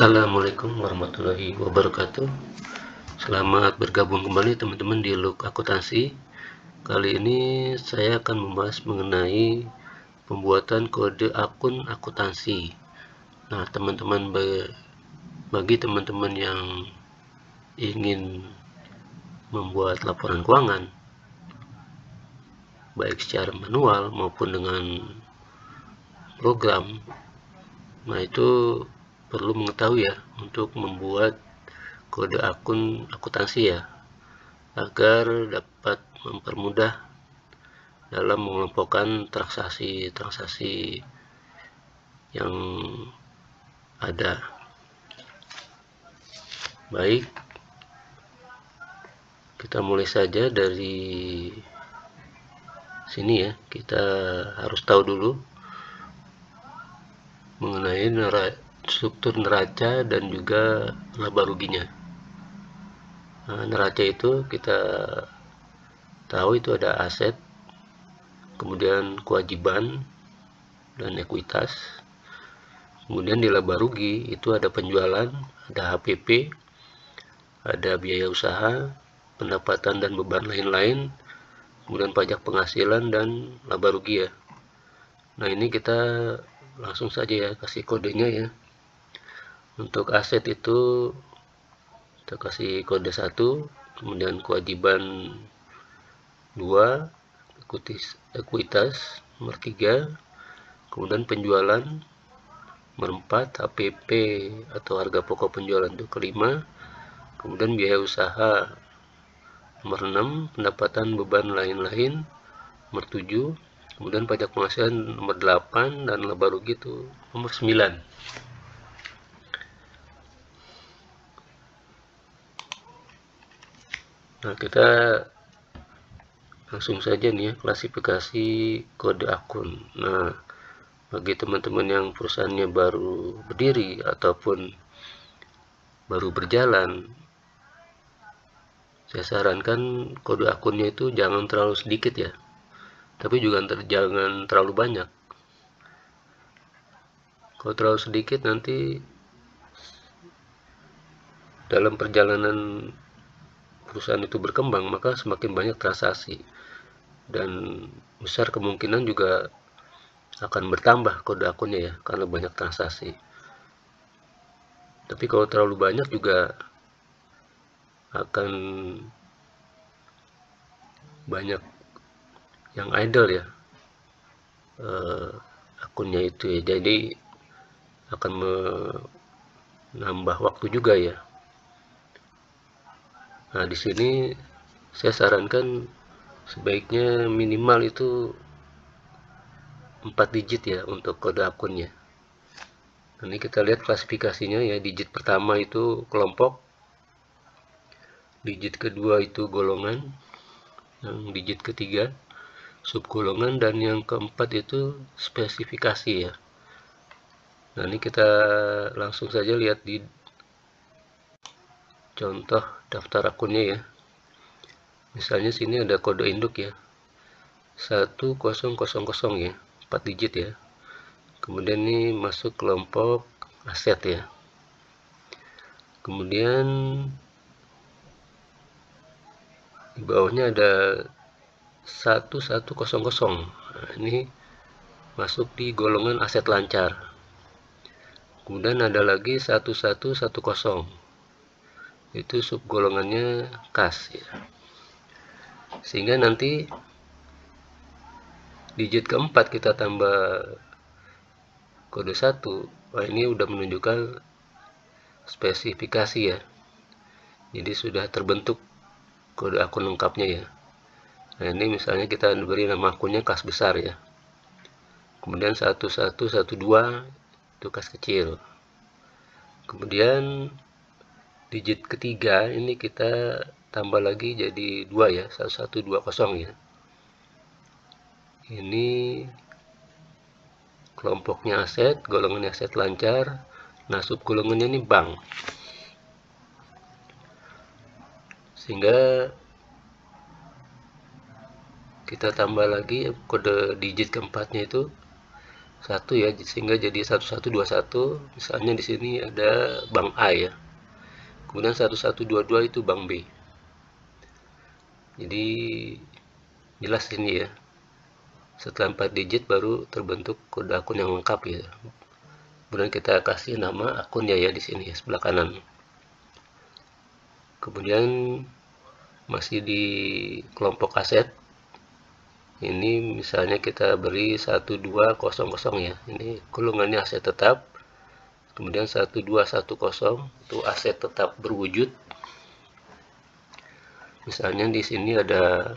Assalamualaikum warahmatullahi wabarakatuh. Selamat bergabung kembali teman-teman di Look Akuntansi. Kali ini saya akan membahas mengenai pembuatan kode akun akuntansi. Nah, teman-teman, bagi teman-teman yang ingin membuat laporan keuangan baik secara manual maupun dengan program, nah itu perlu mengetahui ya untuk membuat kode akun akuntansi ya, agar dapat mempermudah dalam mengelompokkan transaksi-transaksi yang ada. Baik, kita mulai saja dari sini ya. Kita harus tahu dulu mengenai struktur neraca dan juga laba ruginya. Nah, neraca itu kita tahu itu ada aset, kemudian kewajiban dan ekuitas. Kemudian di laba rugi itu ada penjualan, ada HPP, ada biaya usaha, pendapatan dan beban lain-lain, kemudian pajak penghasilan dan laba rugi ya. Nah, ini kita langsung saja ya kasih kodenya ya. Untuk aset itu kita kasih kode 1, kemudian kewajiban 2, ekuitas nomor 3, kemudian penjualan nomor 4, HPP atau harga pokok penjualan itu kelima, kemudian biaya usaha nomor 6, pendapatan beban lain-lain nomor 7, kemudian pajak penghasilan nomor 8, dan laba rugi itu nomor 9. Nah, kita langsung saja nih ya, klasifikasi kode akun. Nah, bagi teman-teman yang perusahaannya baru berdiri ataupun baru berjalan, saya sarankan kode akunnya itu jangan terlalu sedikit ya, tapi juga jangan terlalu banyak. Kalau terlalu sedikit, nanti dalam perjalanan perusahaan itu berkembang, maka semakin banyak transaksi dan besar kemungkinan juga akan bertambah kode akunnya ya, karena banyak transaksi. Tapi kalau terlalu banyak juga akan banyak yang idle ya akunnya itu ya, jadi akan menambah waktu juga ya. Nah, di sini saya sarankan sebaiknya minimal itu 4 digit ya untuk kode akunnya. Ini kita lihat klasifikasinya ya. Digit pertama itu kelompok, digit kedua itu golongan, yang digit ketiga subgolongan, dan yang keempat itu spesifikasi ya. Nah, ini kita langsung saja lihat di contoh daftar akunnya ya. Misalnya sini ada kode induk ya, 1000 ya, 4 digit ya. Kemudian ini masuk kelompok aset ya. Kemudian di bawahnya ada 1100. Nah, ini masuk di golongan aset lancar. Kemudian ada lagi 1110. Itu subgolongannya kas ya. Sehingga nanti digit keempat kita tambah kode 1. Wah, ini udah menunjukkan spesifikasi ya. Jadi sudah terbentuk kode akun lengkapnya ya. Nah, ini misalnya kita beri nama akunnya kas besar ya. Kemudian 1112 itu kas kecil. Kemudian digit ketiga ini kita tambah lagi jadi 2 ya, 1120 ya. Ini kelompoknya aset, golongannya aset lancar. Nah, subgolongannya ini bank. Sehingga kita tambah lagi kode digit keempatnya itu satu ya, sehingga jadi 1121. Misalnya di sini ada bank A ya. Kemudian 1122 itu bank B. Jadi jelas ini ya. Setelah 4 digit baru terbentuk kode akun yang lengkap ya. Kemudian kita kasih nama akunnya ya di sini sebelah kanan. Kemudian masih di kelompok aset. Ini misalnya kita beri 1200 ya. Ini golongannya aset tetap. Kemudian 1210 itu aset tetap berwujud. Misalnya di sini ada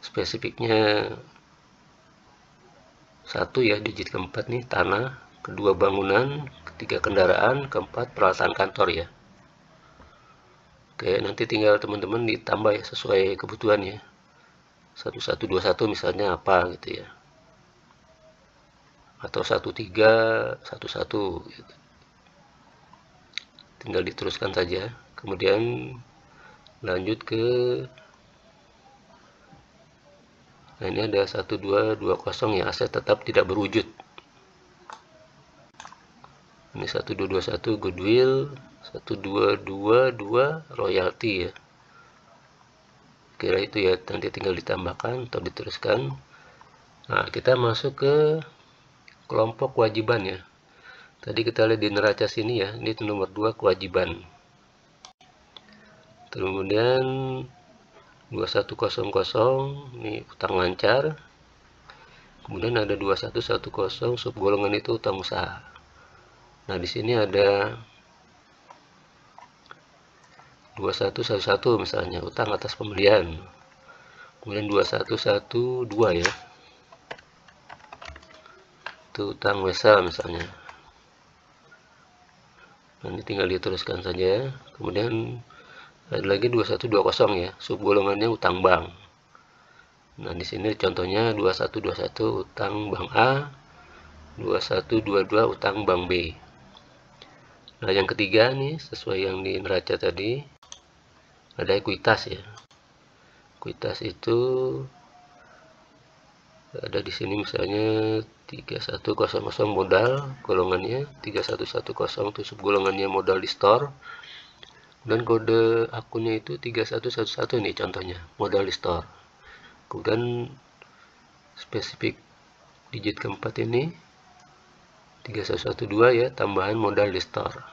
spesifiknya 1 ya, digit keempat nih tanah, kedua bangunan, ketiga kendaraan, keempat peralatan kantor ya. Oke, nanti tinggal teman-teman ditambah ya sesuai kebutuhannya. 1121 misalnya apa gitu ya, atau 1311 gitu. Tinggal diteruskan saja. Kemudian lanjut ke, nah ini ada 1220 ya, aset tetap tidak berwujud. Ini 1221 goodwill, 1222 royalty ya. Kira itu ya, nanti tinggal ditambahkan atau diteruskan. Nah, kita masuk ke kelompok kewajiban ya. Tadi kita lihat di neraca sini ya, ini nomor 2 kewajiban. Kemudian 2100 ini utang lancar. Kemudian ada 2110 sub golongan itu utang usaha. Nah, di sini ada 2111 misalnya utang atas pembelian. Kemudian 2112 ya, itu utang wesa misalnya. Nah, ini tinggal diteruskan saja. Kemudian ada lagi 2120 ya, sub golongannya utang bank. Nah, di sini contohnya 2121 utang bank A, 2122 utang bank B. Nah, yang ketiga nih sesuai yang di neraca tadi, ada ekuitas ya. Ekuitas itu ada di sini misalnya 3100 modal golongannya, 3110 itu sub golongannya modal di store, dan kode akunnya itu 3111 ini contohnya modal di store. Kemudian spesifik digit keempat ini 3112 ya, tambahan modal di store.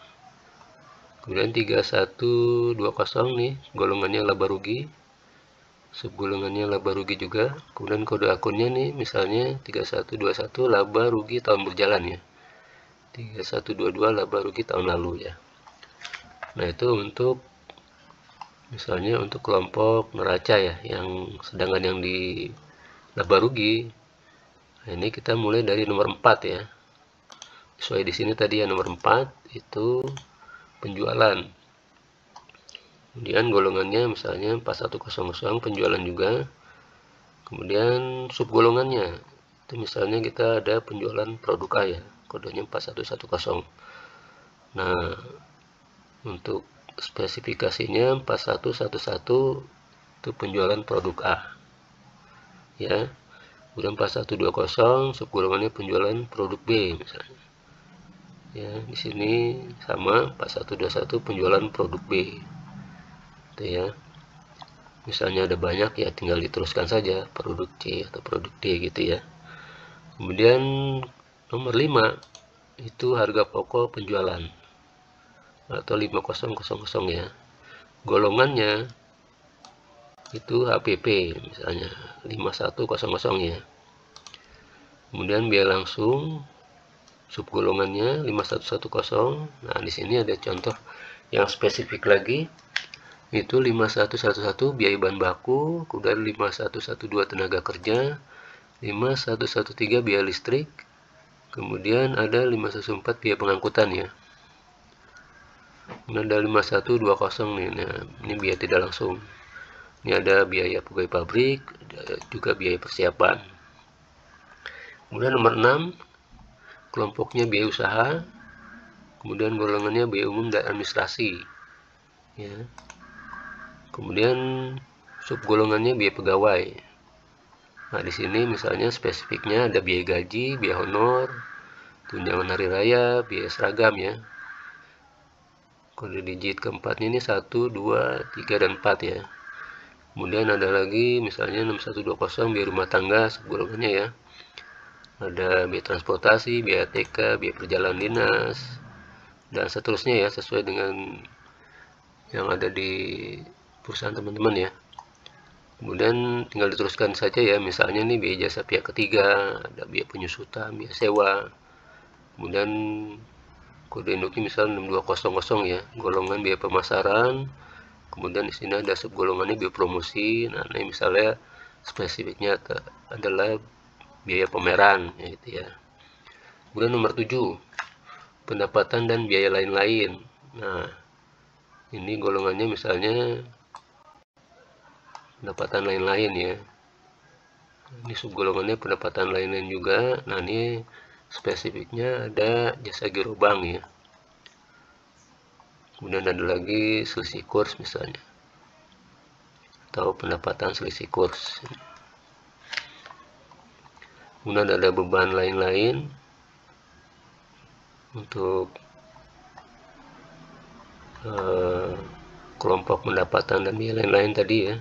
Kemudian 3120 nih golongannya laba rugi, sub golongannya laba rugi juga. Kemudian kode akunnya nih misalnya 3121 laba rugi tahun berjalan ya, 3122 laba rugi tahun lalu ya. Nah, itu untuk misalnya untuk kelompok neraca ya, yang sedangkan yang di laba rugi. Nah, ini kita mulai dari nomor 4 ya. Sesuai di sini tadi ya, nomor 4 itu penjualan. Kemudian golongannya misalnya 4100 penjualan juga. Kemudian sub golongannya itu misalnya kita ada penjualan produk A ya, kodenya 4110. Nah, untuk spesifikasinya 4111 itu penjualan produk A ya. Kemudian 4120 sub golongannya penjualan produk B misalnya ya. Di sini sama 4121 penjualan produk B itu ya. Misalnya ada banyak ya, tinggal diteruskan saja produk C atau produk D gitu ya. Kemudian nomor 5 itu harga pokok penjualan atau 5000 ya. Golongannya itu HPP misalnya 5100 ya. Kemudian biaya langsung sub golongannya 5110. Nah, di sini ada contoh yang spesifik lagi, itu 5111 biaya bahan baku, kemudian 5112 tenaga kerja, 5113 biaya listrik, kemudian ada 5114 biaya pengangkutan ya. Kemudian ada 5120 nih. Nah, ini biaya tidak langsung. Ini ada biaya pegawai pabrik, juga biaya persiapan. Kemudian nomor 6 kelompoknya biaya usaha, kemudian golongannya biaya umum dan administrasi ya. Kemudian sub golongannya biaya pegawai. Nah, di sini misalnya spesifiknya ada biaya gaji, biaya honor, tunjangan hari raya, biaya seragam ya. Kode digit keempatnya ini 1, 2, 3, dan 4 ya. Kemudian ada lagi misalnya 6120 biaya rumah tangga golongannya ya. Ada biaya transportasi, biaya TK, biaya perjalanan dinas, dan seterusnya ya, sesuai dengan yang ada di perusahaan teman-teman ya. Kemudian tinggal diteruskan saja ya, misalnya nih biaya jasa pihak ketiga, ada biaya penyusutan, biaya sewa. Kemudian kode induknya misalnya 6200 ya, golongan biaya pemasaran. Kemudian di sini ada subgolongannya biaya promosi. Nah, ini misalnya spesifiknya adalah biaya pameran ya, gitu ya. Kemudian nomor 7, pendapatan dan biaya lain-lain. Nah, ini golongannya misalnya pendapatan lain-lain ya. Ini subgolongannya pendapatan lain-lain juga. Nah, ini spesifiknya ada jasa giro bank ya. Kemudian ada lagi selisih kurs misalnya, atau pendapatan selisih kurs. Kemudian ada beban lain-lain untuk kelompok pendapatan dan biaya lain-lain tadi ya.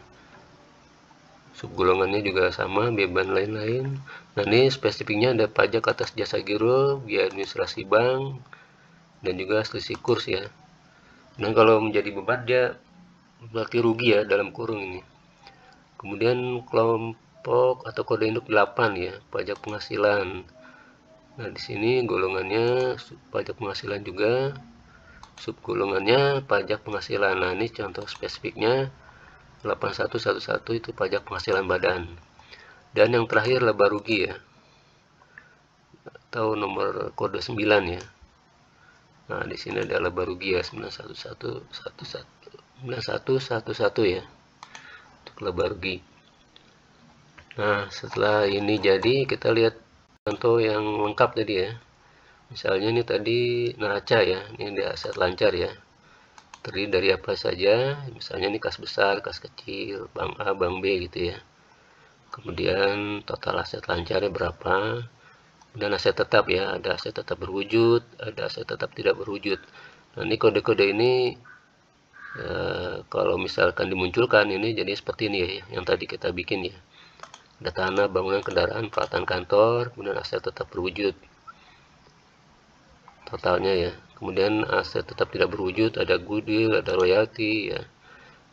Subgolongannya juga sama, beban lain-lain. Nah, ini spesifiknya ada pajak atas jasa giro, biaya administrasi bank, dan juga selisih kurs ya. Dan kalau menjadi beban dia berarti rugi ya, dalam kurung ini. Kemudian kelompok atau kode induk 8 ya, pajak penghasilan. Nah, di sini golongannya pajak penghasilan juga, subgolongannya pajak penghasilan. Nah, ini contoh spesifiknya 8111 itu pajak penghasilan badan. Dan yang terakhir laba rugi ya, atau nomor kode 9 ya. Nah, di sini ada laba rugi ya, 9111 ya, untuk laba rugi. Nah, setelah ini jadi kita lihat contoh yang lengkap tadi ya. Misalnya ini tadi neraca ya, ini ada aset lancar ya, terdiri dari apa saja, misalnya ini kas besar, kas kecil, bank A, bank B gitu ya. Kemudian total aset lancarnya berapa, dan aset tetap ya, ada aset tetap berwujud, ada aset tetap tidak berwujud. Nah, ini kode-kode ini kalau misalkan dimunculkan ini jadi seperti ini ya, yang tadi kita bikin ya. Ada tanah, bangunan, kendaraan, peralatan kantor, kemudian aset tetap berwujud totalnya ya. Kemudian aset tetap tidak berwujud, ada goodwill, ada royalti ya.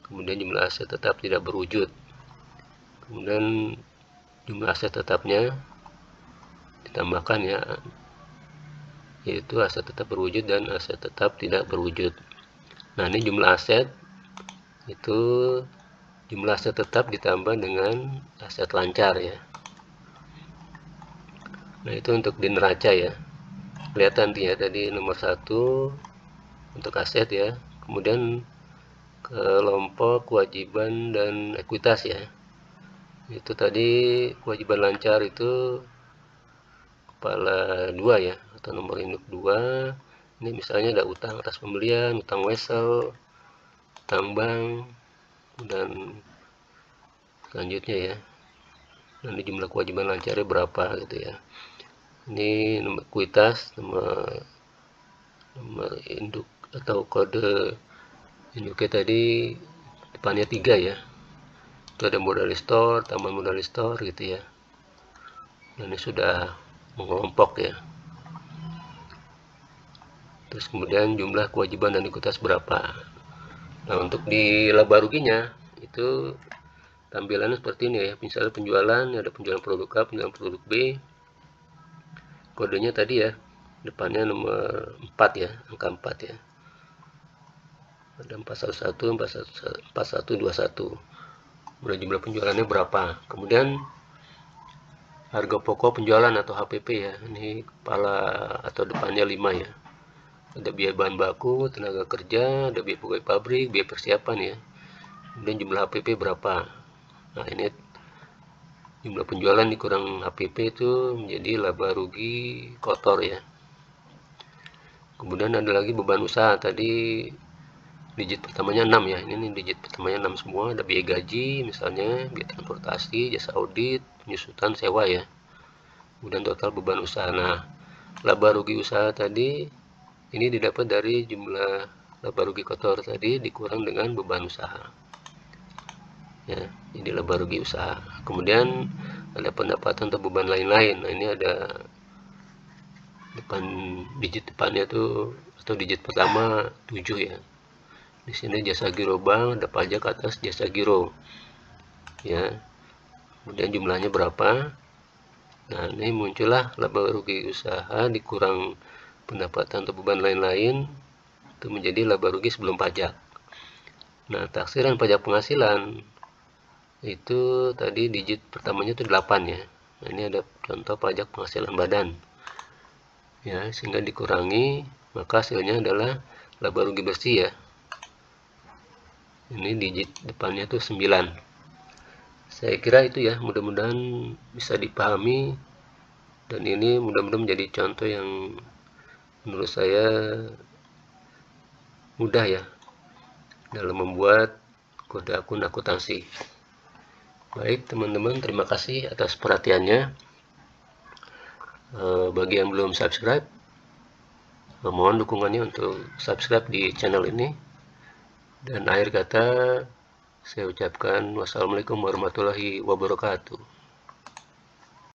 Kemudian jumlah aset tetap tidak berwujud. Kemudian jumlah aset tetapnya ditambahkan ya, yaitu aset tetap berwujud dan aset tetap tidak berwujud. Nah, ini jumlah aset itu jumlah aset tetap ditambah dengan aset lancar ya. Nah, itu untuk di neraca ya. Kelihatan ya tadi nomor 1 untuk aset ya. Kemudian kelompok kewajiban dan ekuitas ya. Itu tadi kewajiban lancar itu kepala 2 ya, atau nomor induk 2. Ini misalnya ada utang atas pembelian, utang wesel, utang bank, dan selanjutnya ya. Nanti jumlah kewajiban lancarnya berapa gitu ya. Ini nomor ekuitas, nomor induk atau kode induknya tadi depannya 3 ya. Itu ada modal store, tambahan modal store gitu ya. Dan ini sudah mengelompok ya. Terus kemudian jumlah kewajiban dan ekuitas berapa. Nah, untuk di laba ruginya itu tampilannya seperti ini ya. Misalnya penjualan, ada penjualan produk A, penjualan produk B. Kodenya tadi ya, depannya nomor 4 ya, angka 4 ya. Ada 411, 4121. Kemudian jumlah penjualannya berapa. Kemudian harga pokok penjualan atau HPP ya. Ini kepala atau depannya 5 ya. Ada biaya bahan baku, tenaga kerja, ada biaya pegawai pabrik, biaya persiapan ya. Kemudian jumlah HPP berapa. Nah, ini jumlah penjualan dikurang HPP itu menjadi laba rugi kotor ya. Kemudian ada lagi beban usaha, tadi digit pertamanya 6 ya. Ini digit pertamanya 6 semua. Ada biaya gaji misalnya, biaya transportasi, jasa audit, penyusutan sewa ya. Kemudian total beban usaha. Nah, laba rugi usaha tadi ini didapat dari jumlah laba rugi kotor tadi dikurang dengan beban usaha. Ya, jadi laba rugi usaha. Kemudian ada pendapatan atau beban lain-lain. Nah, ini ada digit depannya tuh atau digit pertama 7 ya. Di sini jasa giro bank, ada pajak atas jasa giro. Ya. Kemudian jumlahnya berapa? Nah, ini muncullah laba rugi usaha dikurang pendapatan atau beban lain-lain itu menjadi laba rugi sebelum pajak. Nah, taksiran pajak penghasilan itu tadi digit pertamanya itu 8 ya. Nah, ini ada contoh pajak penghasilan badan. Ya, sehingga dikurangi maka hasilnya adalah laba rugi bersih ya. Ini digit depannya tuh 9. Saya kira itu ya, mudah-mudahan bisa dipahami dan ini mudah-mudahan menjadi contoh yang menurut saya mudah ya dalam membuat kode akun akuntansi. Baik teman-teman, terima kasih atas perhatiannya. Bagi yang belum subscribe, mohon dukungannya untuk subscribe di channel ini. Dan akhir kata saya ucapkan wassalamualaikum warahmatullahi wabarakatuh.